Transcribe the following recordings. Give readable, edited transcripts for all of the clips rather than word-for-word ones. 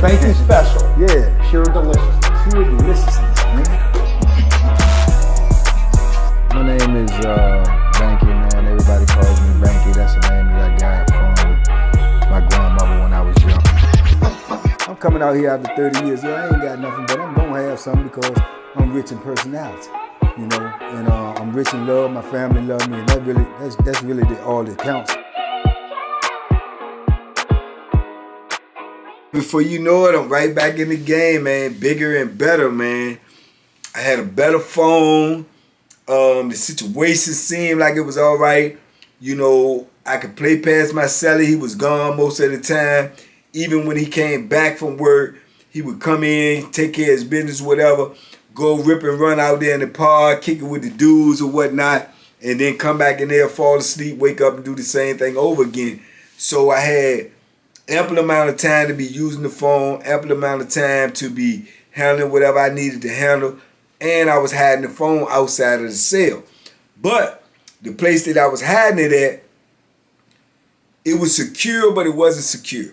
Banky special. Yeah. Pure deliciousness. Pure deliciousness, man. My name is Banky, man. Everybody calls me Banky. That's the name that I got from my grandmother when I was young. I'm coming out here after 30 years. Yeah, I ain't got nothing, but I'm gonna have something because I'm rich in personality, you know, and I'm rich in love. My family love me, and that's really all that counts. Before you know it, I'm right back in the game, man. Bigger and better, man. I had a better phone. The situation seemed like it was all right. You know, I could play past my celly. He was gone most of the time. Even when he came back from work, he would come in, take care of his business, whatever, go rip and run out there in the park, kick it with the dudes or whatnot, and then come back in there, fall asleep, wake up and do the same thing over again. So I had ample amount of time to be using the phone, ample amount of time to be handling whatever I needed to handle, and I was hiding the phone outside of the cell. But the place that I was hiding it at, it was secure, but it wasn't secure.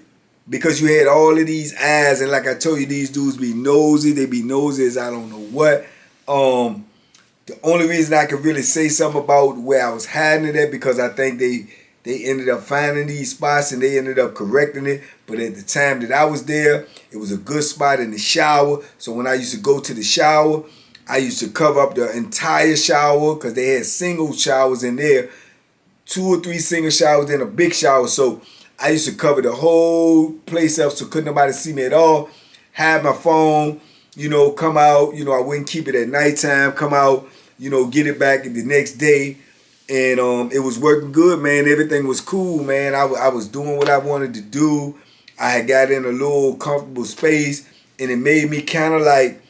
Because you had all of these eyes, and like I told you, these dudes be nosy. They be nosy as I don't know what. The only reason I could really say something about where I was hiding it at, because I think they ended up finding these spots and they ended up correcting it. But at the time that I was there, it was a good spot in the shower. So when I used to go to the shower, I used to cover up the entire shower because they had single showers in there, 2 or 3 single showers in a big shower. So I used to cover the whole place up so couldn't nobody see me at all. Have my phone, you know, come out. You know, I wouldn't keep it at nighttime. Come out, you know, get it back the next day. And it was working good, man. Everything was cool, man. I was doing what I wanted to do. I had got in a little comfortable space, and it made me kind of like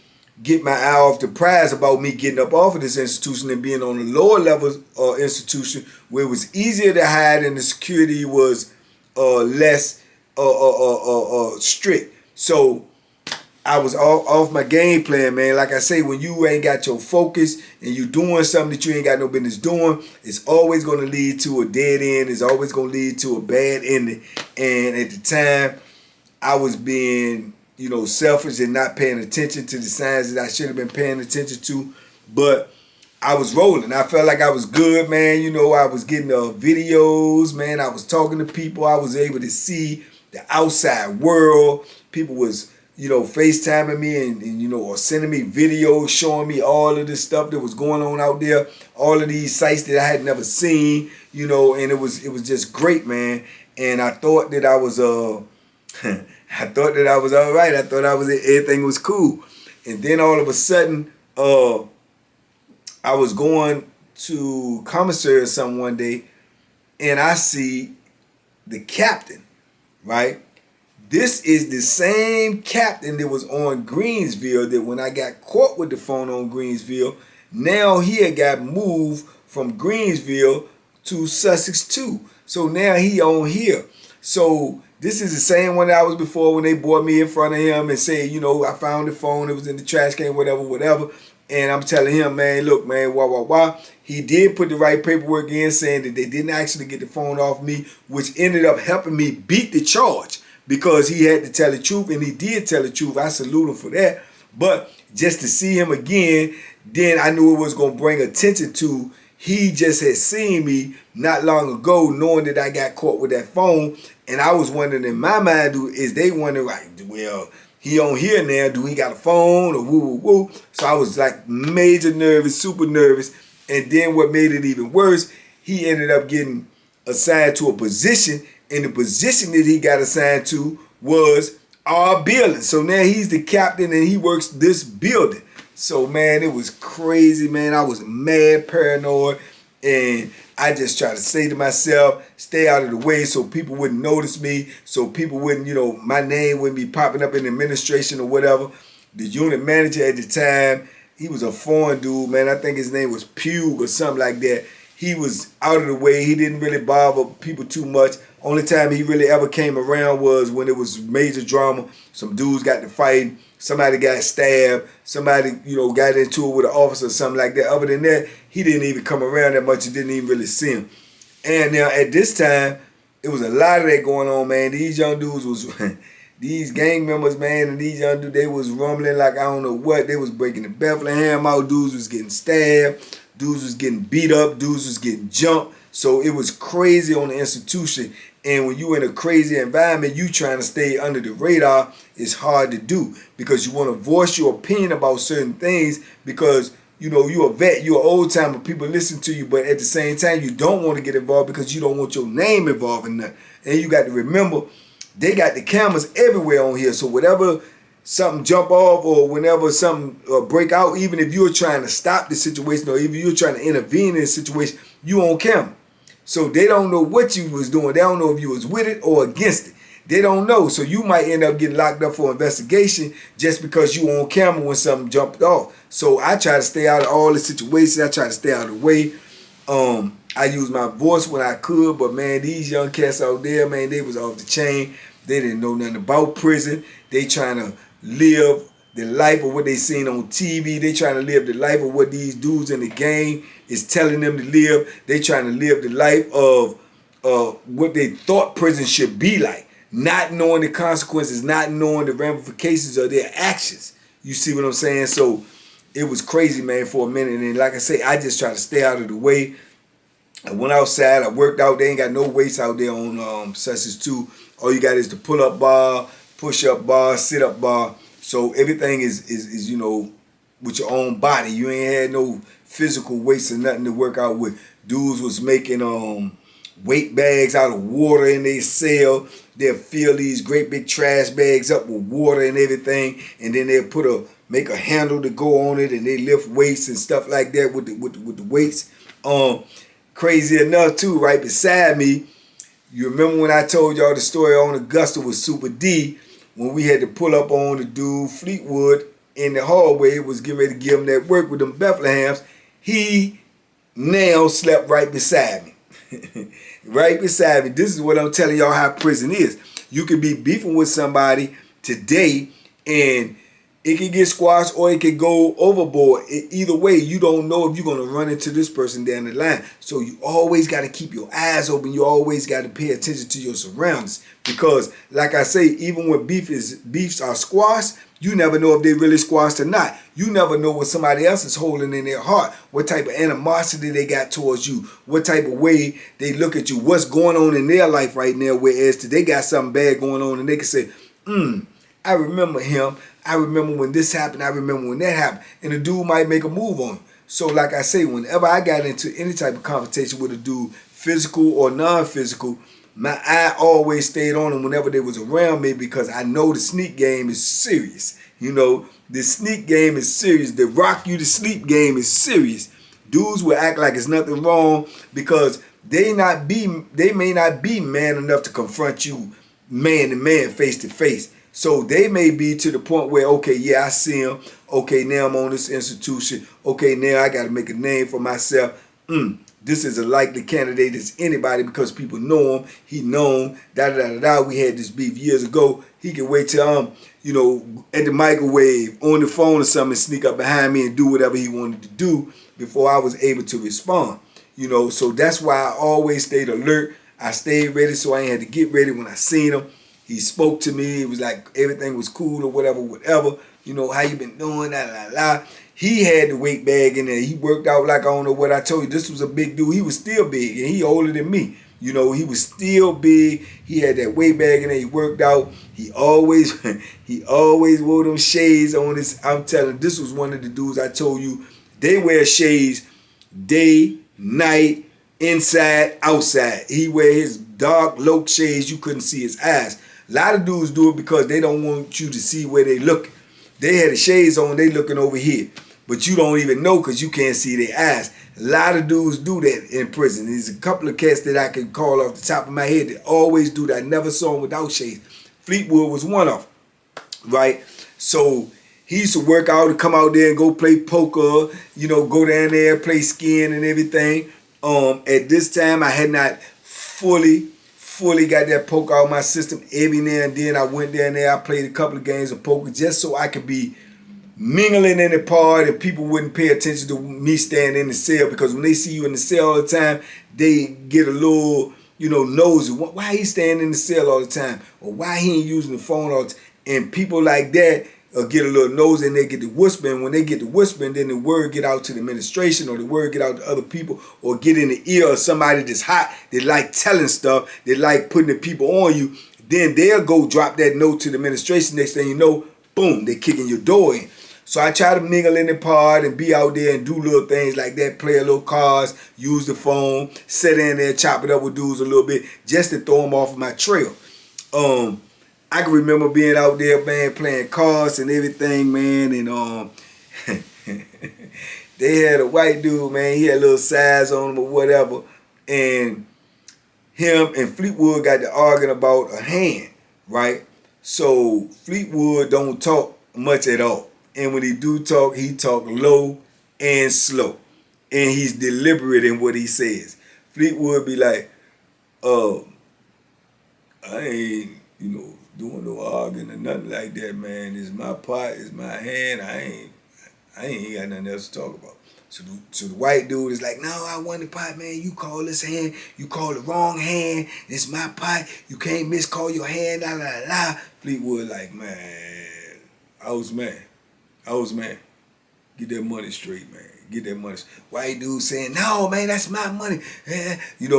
get my eye off the prize about me getting up off of this institution and being on a lower level institution where it was easier to hide and the security was less strict. So I was off my game plan, man. Like I say, when you ain't got your focus and you doing something that you ain't got no business doing, it's always going to lead to a dead end. It's always going to lead to a bad ending. And at the time, I was being, you know, selfish and not paying attention to the signs that I should have been paying attention to. But I was rolling. I felt like I was good, man. You know, I was getting videos, man. I was talking to people. I was able to see the outside world. People was, you know, FaceTiming me and you know, or sending me videos showing me all of this stuff that was going on out there, all of these sites that I had never seen, you know, and it was just great, man. And I thought that I was I thought that I was all right. I thought everything was cool. And then all of a sudden, I was going to commissary or something one day, and I see the captain, right? This is the same captain that was on Greensville that when I got caught with the phone on Greensville, now he had got moved from Greensville to Sussex too. So now he on here. So this is the same one that I was before when they brought me in front of him and said, you know, I found the phone, it was in the trash can, whatever. And I'm telling him, man, look, man, wah. He did put the right paperwork in saying that they didn't actually get the phone off me, which ended up helping me beat the charge because he had to tell the truth, and he did tell the truth. I salute him for that. But just to see him again, then I knew it was going to bring attention to. He just had seen me not long ago, knowing that I got caught with that phone. And I was wondering in my mind, is they wondering, like, well, he on here now, do he got a phone or woo. So I was like major nervous, super nervous. And then what made it even worse, he ended up getting assigned to a position, and the position that he got assigned to was our building. So now he's the captain and he works this building. So man, it was crazy, man. I was mad paranoid, and I just tried to say to myself, stay out of the way so people wouldn't notice me, so people wouldn't, you know, my name wouldn't be popping up in administration or whatever. The unit manager at the time, he was a foreign dude, man. I think his name was Pugh or something like that. He was out of the way. He didn't really bother people too much. Only time he really ever came around was when it was major drama. Some dudes got to fighting. Somebody got stabbed. Somebody, you know, got into it with an officer or something like that. Other than that, he didn't even come around that much. You didn't even really see him. And now at this time, it was a lot of that going on, man. These young dudes was these gang members, man, and these young dudes, they was rumbling like I don't know what. They was breaking the Bethlehem out. Dudes was getting stabbed. Dudes was getting beat up. Dudes was getting jumped. So it was crazy on the institution. And when you in a crazy environment, you trying to stay under the radar, it's hard to do because you want to voice your opinion about certain things because, you know, you're a vet, you're an old timer, people listen to you, but at the same time, you don't want to get involved because you don't want your name involved in that. And you got to remember, they got the cameras everywhere on here. So whatever something jump off or whenever something break out, even if you're trying to stop the situation or even you're trying to intervene in the situation, you on camera. So they don't know what you was doing. They don't know if you was with it or against it. They don't know. So you might end up getting locked up for investigation just because you on camera when something jumped off. So I try to stay out of all the situations. I try to stay out of the way. I use my voice when I could, but man, these young cats out there, man, they was off the chain. They didn't know nothing about prison. They trying to live the life of what they seen on TV. They trying to live the life of what these dudes in the game is telling them to live. They trying to live the life of what they thought prison should be like. Not knowing the consequences, not knowing the ramifications of their actions. You see what I'm saying? So it was crazy, man, for a minute. And like I say, I just try to stay out of the way. I went outside, I worked out. They ain't got no weights out there on Sussex 2. All you got is the pull-up bar, push-up bar, sit-up bar. So everything is you know, with your own body. You ain't had no physical weights or nothing to work out with. Dudes was making weight bags out of water in their cell. They'll fill these great big trash bags up with water and everything, and then they'll make a handle to go on it, and they lift weights and stuff like that with the weights. Crazy enough too, right beside me, you remember when I told y'all the story on Augusta with Super D, when we had to pull up on the dude Fleetwood in the hallway, was getting ready to give him that work with them Bethlehems. He now slept right beside me. Right beside me. This is what I'm telling y'all how prison is. You could be beefing with somebody today and it can get squashed or it can go overboard. Either way, you don't know if you're going to run into this person down the line. So you always got to keep your eyes open. You always got to pay attention to your surroundings. Because, like I say, even when beefs are squashed, you never know if they really squashed or not. You never know what somebody else is holding in their heart. What type of animosity they got towards you. What type of way they look at you. What's going on in their life right now. Whereas they got something bad going on and they can say, I remember him. I remember when this happened. I remember when that happened. And the dude might make a move on you. So like I say, whenever I got into any type of confrontation with a dude, physical or non-physical, my eye always stayed on them whenever they was around me because I know the sneak game is serious. You know, the sneak game is serious. The rock you to sleep game is serious. Dudes will act like it's nothing wrong because they may not be man enough to confront you man to man, face to face. So they may be to the point where, okay, yeah, I see him. Okay, now I'm on this institution. Okay, now I got to make a name for myself. This is a likely candidate as anybody because people know him. He known, da-da-da-da-da. We had this beef years ago. He can wait till you know, at the microwave, on the phone or something, and sneak up behind me and do whatever he wanted to do before I was able to respond. You know, so that's why I always stayed alert. I stayed ready so I ain't had to get ready when I seen him. He spoke to me. It was like everything was cool or whatever. You know, how you been doing, la. He had the weight bag in there. He worked out like I don't know what I told you. This was a big dude. He was still big and he older than me. You know, he was still big. He had that weight bag in there. He worked out. He always wore them shades on his. I'm telling you, this was one of the dudes I told you, they wear shades day, night, inside, outside. He wear his dark low shades. You couldn't see his eyes. A lot of dudes do it because they don't want you to see where they look. They had the shades on, they looking over here. But you don't even know because you can't see their eyes. A lot of dudes do that in prison. There's a couple of cats that I can call off the top of my head that always do that. I never saw them without shades. Fleetwood was one of them, right? So he used to work out and come out there and go play poker, you know, go down there, play skiing and everything. At this time, I had not fully got that poker out of my system. Every now and then I went down there, I played a couple of games of poker just so I could be mingling in the part and people wouldn't pay attention to me standing in the cell because when they see you in the cell all the time, they get a little nosy. Why he staying in the cell all the time? Or why he ain't using the phone all the time? And people like that get a little nosy and they get to whispering. When they get to whispering, then the word get out to the administration or the word get out to other people or get in the ear of somebody that's hot, they like telling stuff, they like putting the people on you. Then they'll go drop that note to the administration. Next thing you know, boom, they kicking your door in. So I try to mingle in the pod and be out there and do little things like that, play a little cards, use the phone, sit in there, chop it up with dudes a little bit, just to throw them off of my trail. I can remember being out there, man, playing cards and everything, man, and they had a white dude, man, he had a little size on him or whatever, and him and Fleetwood got to arguing about a hand, right? So Fleetwood don't talk much at all. And when he do talk, he talk low and slow. And he's deliberate in what he says. Fleetwood be like, I ain't, doing no arguing or nothing like that, man. It's my pot, it's my hand. I ain't got nothing else to talk about. So the white dude is like, no, I won the pot, man. You call this hand, you call the wrong hand. It's my pot. You can't miscall your hand, la la la. Fleetwood like, man, I was mad. Get that money straight, man. Get that money. White dude saying, no, man, that's my money.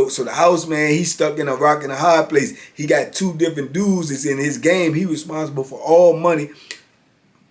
So the house, man, he's stuck in a rock and a hard place. He got two different dudes that's in his game. He responsible for all money,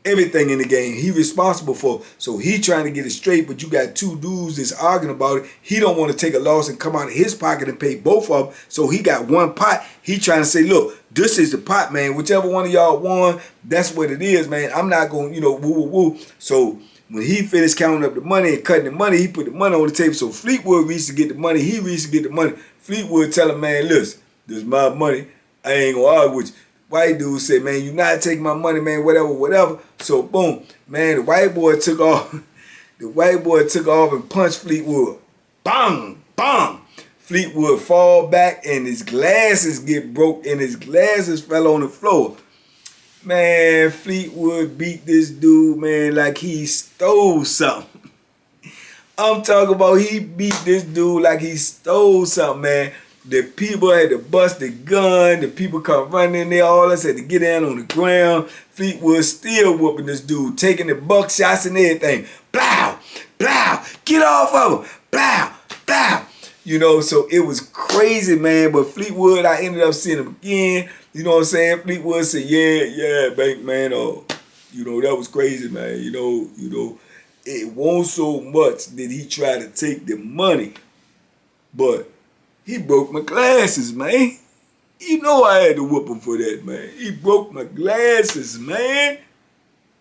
everything in the game. He responsible for. So he trying to get it straight, but you got two dudes that's arguing about it. He don't want to take a loss and come out of his pocket and pay both of them. So he got one pot. He trying to say, look, this is the pot, man. Whichever one of y'all won, that's what it is, man. I'm not going, woo, woo, woo. So when he finished counting up the money and cutting the money, he put the money on the table. So Fleetwood reached to get the money. He reached to get the money. Fleetwood tell him, man, listen, this is my money. I ain't going to argue with you. White dude said, man, you not taking my money, man, whatever. So boom, man, the white boy took off. The white boy took off and punched Fleetwood. Bang, bang. Fleetwood fall back and his glasses get broke and his glasses fell on the floor. Man, Fleetwood beat this dude, man, like he stole something. I'm talking about he beat this dude like he stole something, man. The people had to bust the gun. The people come running in there. All us had to get down on the ground. Fleetwood still whooping this dude, taking the buckshots and everything. Blow, blow, get off of him. Blow, blow. So it was crazy, man. But Fleetwood, I ended up seeing him again. You know what I'm saying? Fleetwood said, yeah, bank man. That was crazy, man. It won't so much that he tried to take the money, but he broke my glasses, man. I had to whoop him for that, man. He broke my glasses, man.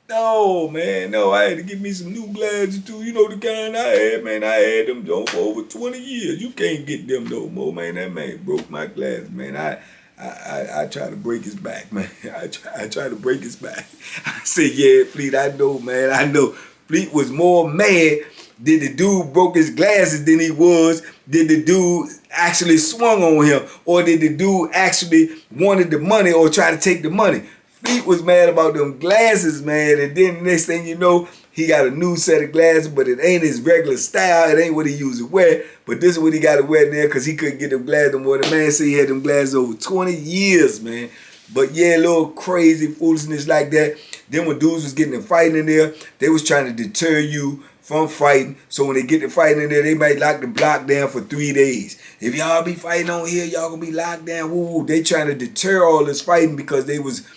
No, man, no. I had to get me some new glasses, too. The kind I had, man. I had them for over 20 years. You can't get them no more, man. That man broke my glasses, man. I try to break his back, man. I try to break his back. I said, yeah, Fleet, I know, man. I know. Fleet was more mad did the dude broke his glasses than he was, did the dude actually swung on him, or did the dude actually wanted the money or try to take the money. Fleet was mad about them glasses, man, and then the next thing you know, he got a new set of glasses, but it ain't his regular style. It ain't what he used to wear, but this is what he got to wear there because he couldn't get them glasses no more. The man said he had them glasses over 20 years, man. But yeah, a little crazy foolishness like that. Then when dudes was getting in fighting in there, they was trying to deter you from fighting. So when they get to fighting in there, they might lock the block down for 3 days. If y'all be fighting on here, y'all gonna be locked down. Woo woo. They trying to deter all this fighting because they was,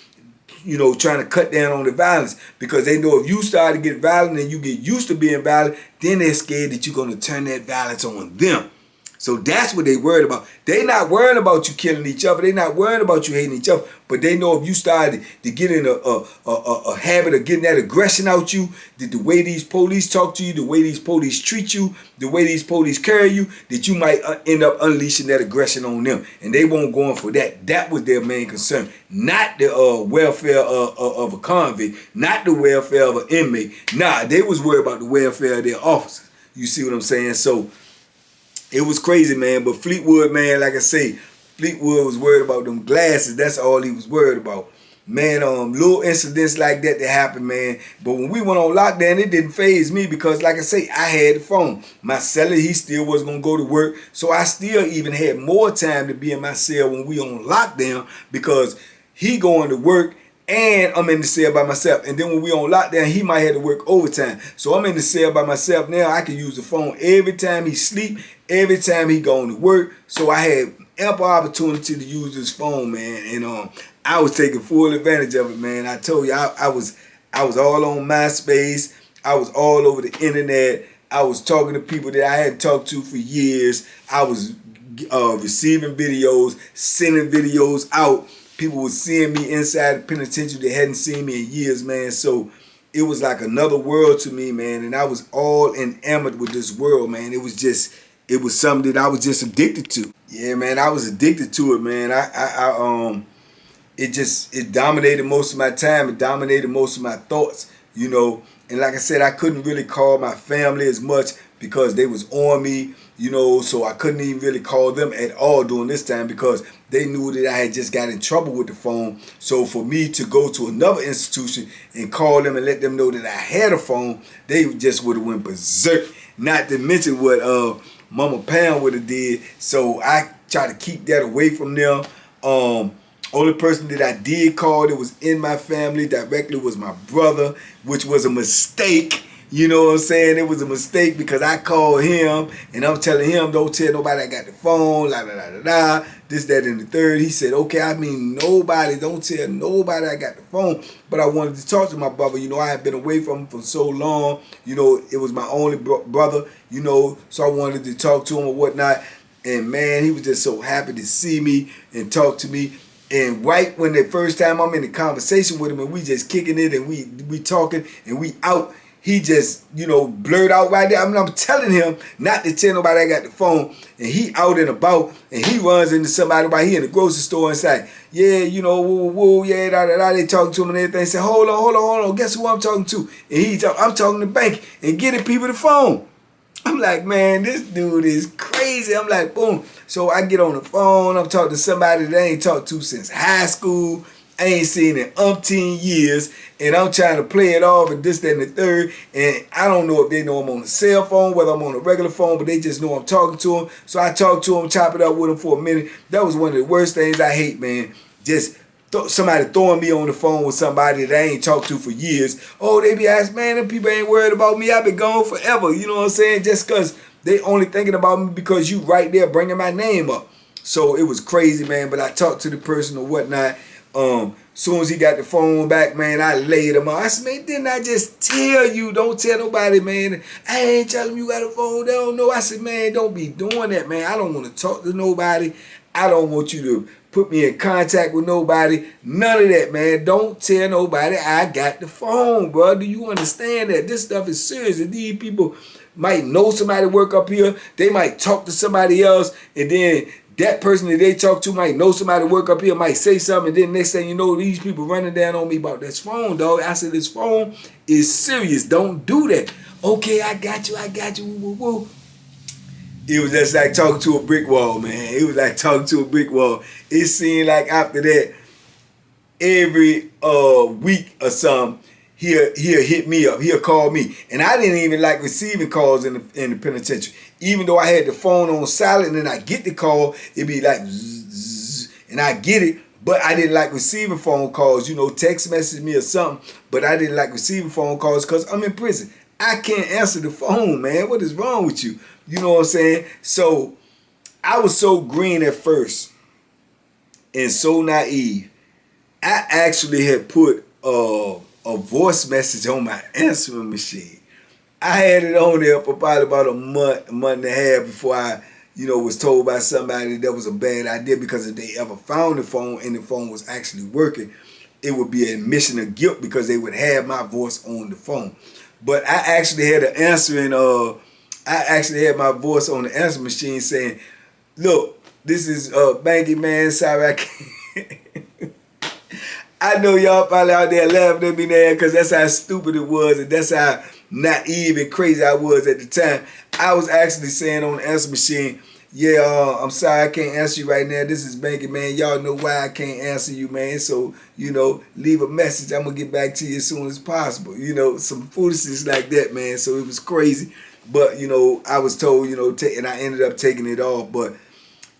trying to cut down on the violence. Because they know if you start to get violent and you get used to being violent, then they're scared that you're gonna turn that violence on them. So that's what they worried about. They not worrying about you killing each other. They not worrying about you hating each other. But they know if you started to get in a habit of getting that aggression out you, that the way these police talk to you, the way these police treat you, the way these police carry you, that you might end up unleashing that aggression on them. And they won't go in for that. That was their main concern. Not the welfare of a convict. Not the welfare of an inmate. Nah, they was worried about the welfare of their officers. You see what I'm saying? So it was crazy, man. But Fleetwood, man, like I say, Fleetwood was worried about them glasses. That's all he was worried about. man, little incidents like that happen, man. But when we went on lockdown, it didn't faze me because, like I say, I had the phone. My seller, he still was gonna go to work, so I still even had more time to be in my cell when we on lockdown because he going to work and I'm in the cell by myself. And then when we on lockdown, he might have to work overtime. So I'm in the cell by myself now. I can use the phone every time he sleep, every time he going to work. So I had ample opportunity to use this phone, man. And I was taking full advantage of it, man. I told you, I was all on MySpace. I was all over the internet. I was talking to people that I hadn't talked to for years. I was receiving videos, sending videos out. People were seeing me inside the penitentiary. They hadn't seen me in years, man. So it was like another world to me, man. And I was all enamored with this world, man. It was something that I was just addicted to. Yeah, man, I was addicted to it, man. It dominated most of my time. It dominated most of my thoughts, you know. And like I said, I couldn't really call my family as much because they was on me, you know, so I couldn't even really call them at all during this time because they knew that I had just got in trouble with the phone. So for me to go to another institution and call them and let them know that I had a phone, they just would have went berserk. Not to mention what Mama Pam would have did. So I try to keep that away from them. Only person that I did call that was in my family directly was my brother, which was a mistake. You know what I'm saying? It was a mistake because I called him and I'm telling him, don't tell nobody I got the phone, la la la la la, this, that, and the third. He said, okay, I mean nobody, don't tell nobody I got the phone. But I wanted to talk to my brother. You know, I had been away from him for so long. You know, it was my only brother, you know, so I wanted to talk to him or whatnot. And man, he was just so happy to see me and talk to me. And right when the first time I'm in the conversation with him and we just kicking it and we talking and we out, he just, you know, blurred out right there. I mean, I'm telling him not to tell nobody I got the phone. And he out and about and he runs into somebody right here in the grocery store and say, yeah, you know, woo, woo, yeah, da, da, da. They talking to him and everything. Say, hold on. Guess who I'm talking to? And I'm talking to the bank and getting people the phone. I'm like, man, this dude is crazy. I'm like, boom. So I get on the phone. I'm talking to somebody that I ain't talked to since high school. I ain't seen in umpteen years. And I'm trying to play it off and this, that, and the third. And I don't know if they know I'm on a cell phone, whether I'm on a regular phone, but they just know I'm talking to them. So I talk to them, chop it up with them for a minute. That was one of the worst things I hate, man. Just somebody throwing me on the phone with somebody that I ain't talked to for years. Oh, they be asking, man, them people ain't worried about me. I've been gone forever. You know what I'm saying? Just because they only thinking about me because you right there bringing my name up. So it was crazy, man. But I talked to the person or whatnot. Soon as he got the phone back, man, I laid him out. I said, man, didn't I just tell you? Don't tell nobody, man. I ain't telling them you got a phone. They don't know. I said, man, don't be doing that, man. I don't want to talk to nobody. I don't want you to put me in contact with nobody. None of that, man. Don't tell nobody I got the phone, bro. Do you understand that? This stuff is serious. And these people might know somebody work up here. They might talk to somebody else. And then that person that they talk to might know somebody work up here, might say something. And then next thing you know, these people running down on me about this phone, dog. I said, this phone is serious. Don't do that. Okay, I got you. Woo, woo, woo. It was just like talking to a brick wall, man. It was like talking to a brick wall. It seemed like after that, every week or something, he'll hit me up. He'll call me. And I didn't even like receiving calls in the penitentiary. Even though I had the phone on silent and I get the call, it'd be like zzz, and I get it. But I didn't like receiving phone calls, you know, text message me or something. But I didn't like receiving phone calls because I'm in prison. I can't answer the phone, man. What is wrong with you? You know what I'm saying? So I was so green at first and so naive. I actually had put a voice message on my answering machine. I had it on there for probably about a month and a half before I, you know, was told by somebody that was a bad idea, because if they ever found the phone and the phone was actually working, it would be an admission of guilt because they would have my voice on the phone. But I actually had an answering, I actually had my voice on the answer machine saying, look, this is Banky, man, sorry I can't. I know y'all probably out there laughing at me now because that's how stupid it was and that's how naive and crazy I was at the time. I was actually saying on the answer machine, Yeah, I'm sorry I can't answer you right now. This is Banky, man. Y'all know why I can't answer you, man. So, leave a message. I'm going to get back to you as soon as possible. Some foolishness like that, man. So it was crazy. But, I was told, and I ended up taking it off. But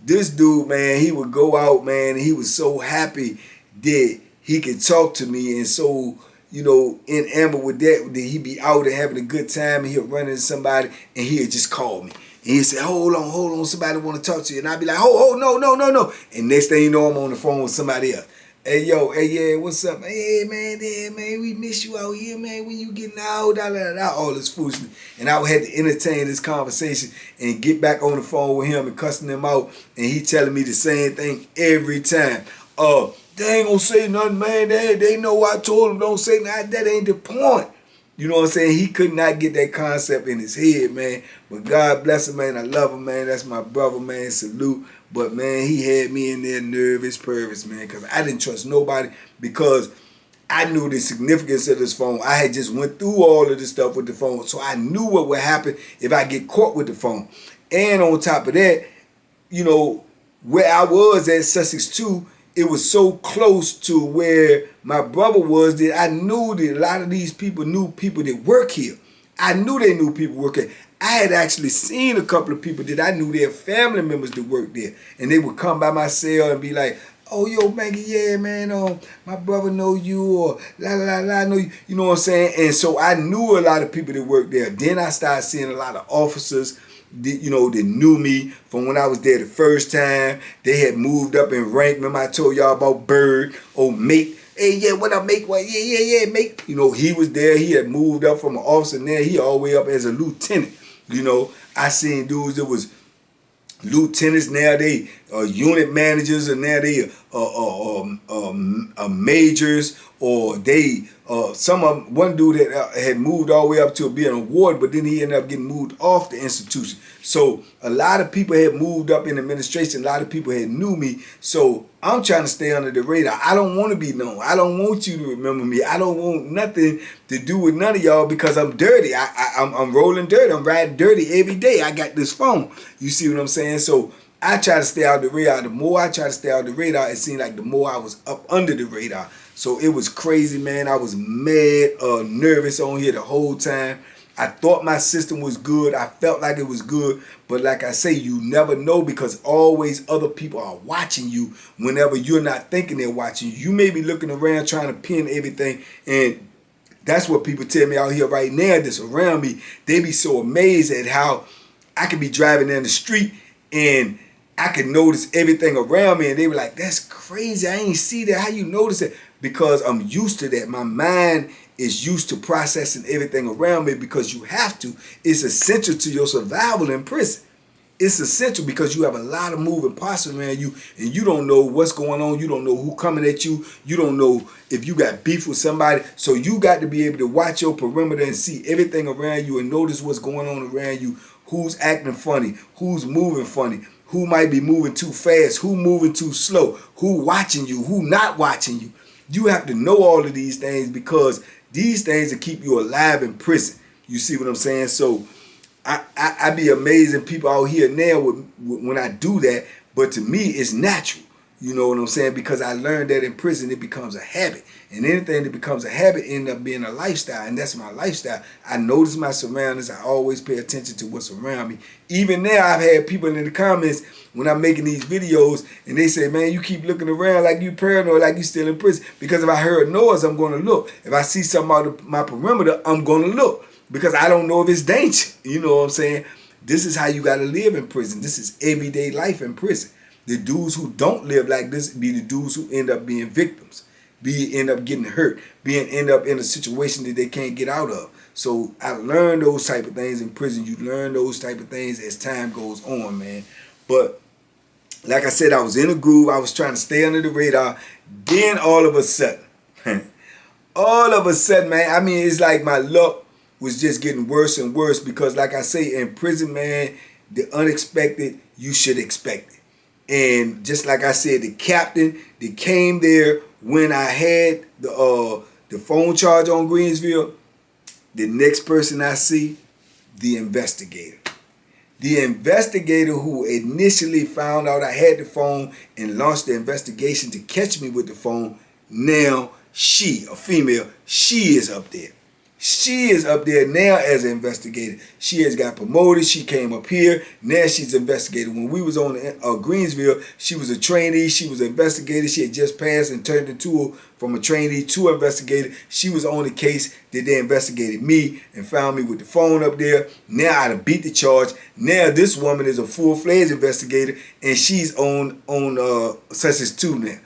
this dude, man, he would go out, man, and he was so happy that he could talk to me, and so, enamored with that he'd be out and having a good time, and he'll run into somebody, and he'll just call me. And he'd say, hold on, somebody want to talk to you. And I'd be like, no. And next thing you know, I'm on the phone with somebody else. Hey, yeah, what's up? Hey, man, we miss you out here, man. When you getting out, all this foolishness. And I would have to entertain this conversation and get back on the phone with him and cussing him out. And he telling me the same thing every time. They ain't gonna say nothing, man. They know I told them don't say nothing. That ain't the point. You know what I'm saying? He could not get that concept in his head, man. But God bless him, man. I love him, man. That's my brother, man. Salute. But, man, he had me in there nervous, man, because I didn't trust nobody because I knew the significance of this phone. I had just went through all of this stuff with the phone, so I knew what would happen if I get caught with the phone. And on top of that, where I was at Sussex 2, it was so close to where my brother was that I knew that a lot of these people knew people that work here. I knew they knew people work here. I had actually seen a couple of people that I knew their family members that worked there. And they would come by my cell and be like, oh, yo, Maggie, yeah, man, my brother know you, or I know you. You know what I'm saying? And so I knew a lot of people that worked there. Then I started seeing a lot of officers that knew me from when I was there the first time. They had moved up in rank. Remember I told y'all about Bird, mate. Hey, yeah, what up, mate? What? Yeah, mate. He was there. He had moved up from an officer there. He all the way up as a lieutenant. I seen dudes that was lieutenants, now they unit managers, and now they majors, or they one dude that had moved all the way up to being a ward, but then he ended up getting moved off the institution. So a lot of people had moved up in administration. A lot of people had knew me. So I'm trying to stay under the radar. I don't want to be known. I don't want you to remember me. I don't want nothing to do with none of y'all because I'm dirty. I'm rolling dirty. I'm riding dirty every day. I got this phone. You see what I'm saying? So I try to stay out the radar. The more I try to stay out the radar, it seemed like the more I was up under the radar. So it was crazy, man. I was mad, nervous on here the whole time. I thought my system was good. I felt like it was good. But like I say, you never know because always other people are watching you whenever you're not thinking they're watching you. You may be looking around trying to pin everything, and that's what people tell me out here right now that's around me. They be so amazed at how I could be driving down the street and I could notice everything around me, and they were like, that's crazy. I ain't see that. How you notice it? Because I'm used to that. My mind is used to processing everything around me because you have to. It's essential to your survival in prison. It's essential because you have a lot of moving parts around you and you don't know what's going on. You don't know who coming at you. You don't know if you got beef with somebody. So you got to be able to watch your perimeter and see everything around you and notice what's going on around you. Who's acting funny? Who's moving funny? Who might be moving too fast? Who moving too slow? Who watching you? Who not watching you? You have to know all of these things because these things will keep you alive in prison. You see what I'm saying? So I be amazing people out here now when I do that, but to me it's natural. You know what I'm saying? Because I learned that in prison it becomes a habit. And anything that becomes a habit ends up being a lifestyle. And that's my lifestyle. I notice my surroundings. I always pay attention to what's around me. Even now I've had people in the comments when I'm making these videos and they say, man, you keep looking around like you paranoid, like you still in prison. Because if I heard noise, I'm going to look. If I see something out of my perimeter, I'm going to look. Because I don't know if it's danger. You know what I'm saying? This is how you got to live in prison. This is everyday life in prison. The dudes who don't live like this be the dudes who end up being victims, end up getting hurt, end up in a situation that they can't get out of. So I learned those type of things in prison. You learn those type of things as time goes on, man. But like I said, I was in a groove. I was trying to stay under the radar. Then all of a sudden, man, I mean, it's like my luck was just getting worse and worse because like I say, in prison, man, the unexpected, you should expect it. And just like I said, the captain that came there when I had the phone charge on Greensville, the next person I see, the investigator. The investigator who initially found out I had the phone and launched the investigation to catch me with the phone, now she, a female, she is up there. She is up there now as an investigator. She has got promoted. She came up here. Now she's investigator. When we was on Greensville, she was a trainee. She was an investigator. She had just passed and turned from a trainee to an investigator. She was on the case that they investigated me and found me with the phone up there. Now I done beat the charge. Now this woman is a full-fledged investigator, and she's on Sussex 2 now.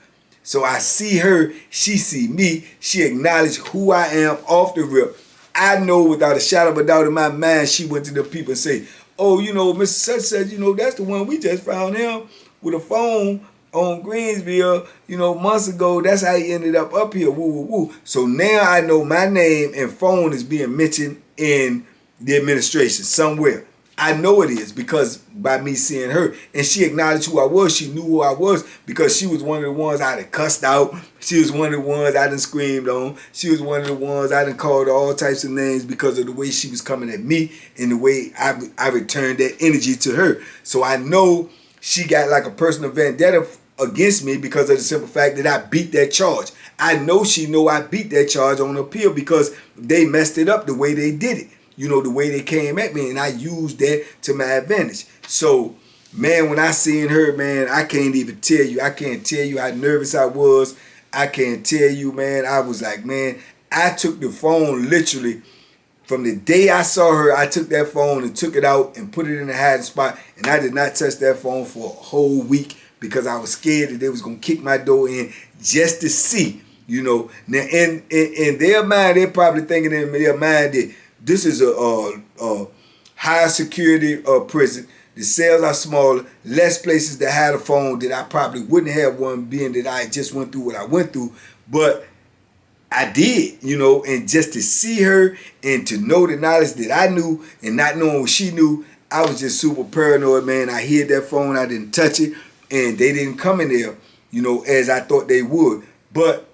So I see her, she see me, she acknowledged who I am off the rip. I know without a shadow of a doubt in my mind, she went to the people and say, oh, Mr. Such said, that's the one we just found him with a phone on Greensville, months ago. That's how he ended up here, woo, woo, woo. So now I know my name and phone is being mentioned in the administration somewhere. I know it is because by me seeing her, and she acknowledged who I was. She knew who I was because she was one of the ones I done cussed out. She was one of the ones I done screamed on. She was one of the ones I done called her all types of names because of the way she was coming at me and the way I returned that energy to her. So I know she got like a personal vendetta against me because of the simple fact that I beat that charge. I know she know I beat that charge on appeal because they messed it up the way they did it. The way they came at me, and I used that to my advantage. So, man, when I seen her, man, I can't even tell you. I can't tell you how nervous I was. I can't tell you, man. I was like, man, I took the phone literally from the day I saw her. I took that phone and took it out and put it in a hiding spot, and I did not touch that phone for a whole week because I was scared that they was going to kick my door in just to see, Now, in their mind, they're probably thinking in their mind that this is a high security prison. The cells are smaller, less places to hide a phone that I probably wouldn't have one being that I just went through what I went through. But I did, and just to see her and to know the knowledge that I knew and not knowing what she knew, I was just super paranoid, man. I hid that phone, I didn't touch it, and they didn't come in there, as I thought they would. But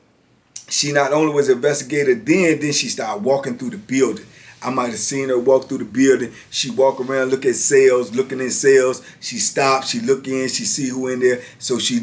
she not only was an investigator then she started walking through the building. I might have seen her walk through the building. She walk around, look at cells, looking in cells. She stopped, she look in, she see who in there. So she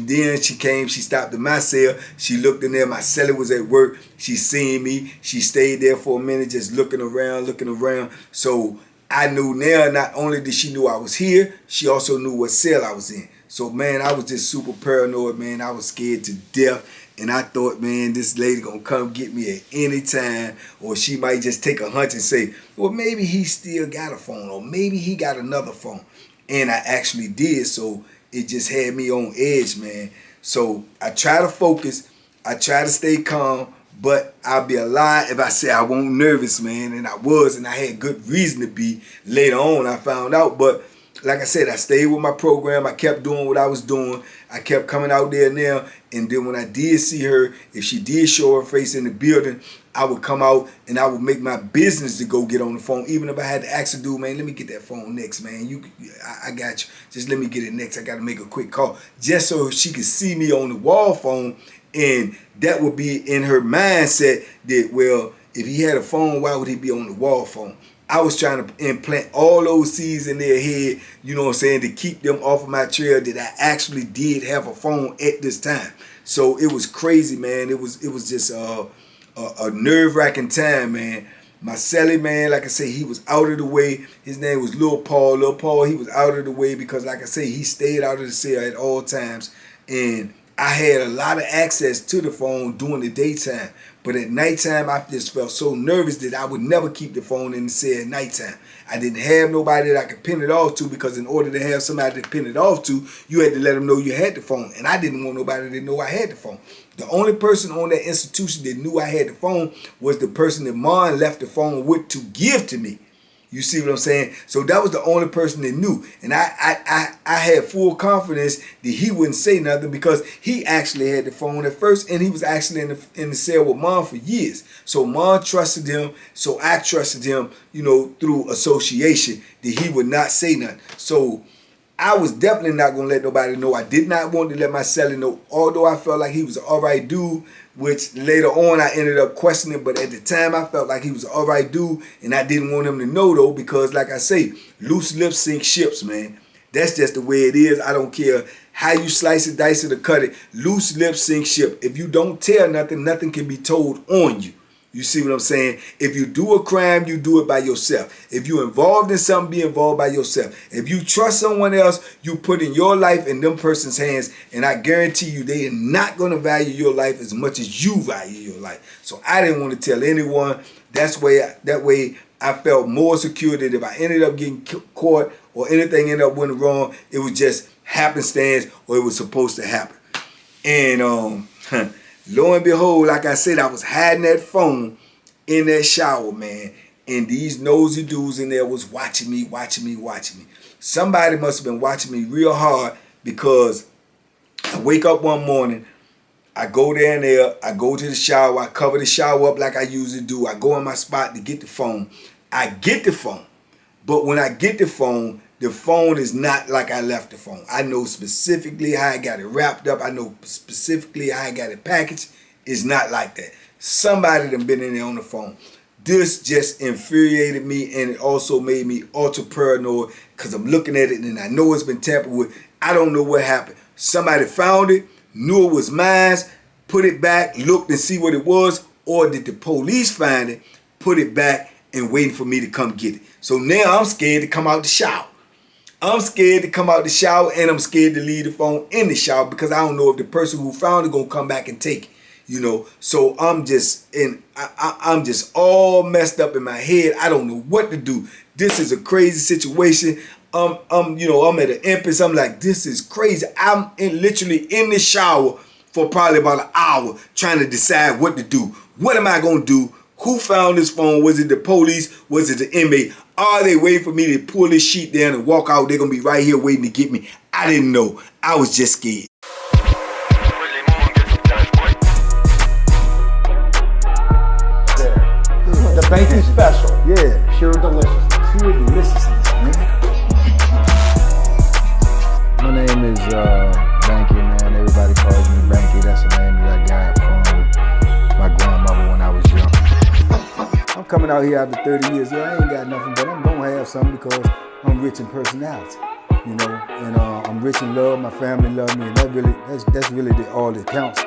came, she stopped at my cell. She looked in there, my cellie was at work. She seen me. She stayed there for a minute just looking around. So I knew now not only did she know I was here, she also knew what cell I was in. So, man, I was just super paranoid, man. I was scared to death. And I thought, man, this lady gonna come get me at any time, or she might just take a hunch and say, well, maybe he still got a phone, or maybe he got another phone. And I actually did, so it just had me on edge, man. So I try to focus, I try to stay calm, but I'll be a lie if I say I wasn't nervous, man. And I was, and I had good reason to be. Later on, I found out, but like I said, I stayed with my program. I kept doing what I was doing. I kept coming out there now. And then when I did see her, if she did show her face in the building, I would come out and I would make my business to go get on the phone. Even if I had to ask a dude, man, let me get that phone next, man. I got you. Just let me get it next. I got to make a quick call. Just so she could see me on the wall phone. And that would be in her mindset that, well, if he had a phone, why would he be on the wall phone? I was trying to implant all those seeds in their head, to keep them off of my trail that I actually did have a phone at this time. So it was crazy, man. It was just a nerve-wracking time, man. My celly, man, like I say, he was out of the way. His name was Lil Paul. Lil Paul, he was out of the way because, like I say, he stayed out of the cell at all times. And I had a lot of access to the phone during the daytime. But at nighttime, I just felt so nervous that I would never keep the phone in the cell at nighttime. I didn't have nobody that I could pin it off to because in order to have somebody to pin it off to, you had to let them know you had the phone. And I didn't want nobody to know I had the phone. The only person on that institution that knew I had the phone was the person that Mon left the phone with to give to me. You see what I'm saying? So that was the only person that knew. And I had full confidence that he wouldn't say nothing because he actually had the phone at first and he was actually in the cell with Mon for years. So Mon trusted him. So I trusted him, through association that he would not say nothing. So I was definitely not going to let nobody know. I did not want to let my cellie know. Although I felt like he was an all right dude, which later on I ended up questioning, but at the time I felt like he was an all right dude, and I didn't want him to know though, because like I say, loose lips sink ships, man. That's just the way it is. I don't care how you slice it, dice it, or cut it. Loose lips sink ship. If you don't tell nothing, nothing can be told on you. You see what I'm saying? If you do a crime, you do it by yourself. If you're involved in something, be involved by yourself. If you trust someone else, you put in your life in them person's hands, and I guarantee you they are not going to value your life as much as you value your life. So I didn't want to tell anyone. That way I felt more secure that if I ended up getting caught or anything ended up went wrong, it was just happenstance, or it was supposed to happen. And lo and behold, like I said, I was hiding that phone in that shower, man. And these nosy dudes in there was watching me. Somebody must have been watching me real hard, because I wake up one morning, I go down there, I go to the shower, I cover the shower up like I usually do. I go in my spot to get the phone. I get the phone. But when I get the phone is not like I left the phone. I know specifically how I got it wrapped up. I know specifically how I got it packaged. It's not like that. Somebody done been in there on the phone. This just infuriated me, and it also made me ultra paranoid, because I'm looking at it and I know it's been tampered with. I don't know what happened. Somebody found it, knew it was mine, put it back, looked and see what it was, or did the police find it, put it back, and waiting for me to come get it. So now I'm scared to come out the shower. I'm scared to come out the shower, and I'm scared to leave the phone in the shower, because I don't know if the person who found it gonna come back and take it, you know. So I'm just I'm just all messed up in my head. I don't know what to do. This is a crazy situation. I'm at an impasse. I'm like, this is crazy. I'm literally in the shower for probably about an hour trying to decide what to do. What am I gonna do? Who found this phone? Was it the police? Was it the inmate? Are they waiting for me to pull this sheet down and walk out? They're going to be right here waiting to get me. I didn't know. I was just scared. The bacon special. Yeah. Pure deliciousness. Pure deliciousness, man. My name is Banky, man. Everybody calls me Banky. That's the name that I got from my grandmother when I was young. I'm coming out here after 30 years. Yeah, I ain't got nothing, but I'm gonna have something, because I'm rich in personality, you know, and I'm rich in love. My family love me, and that's really all that counts.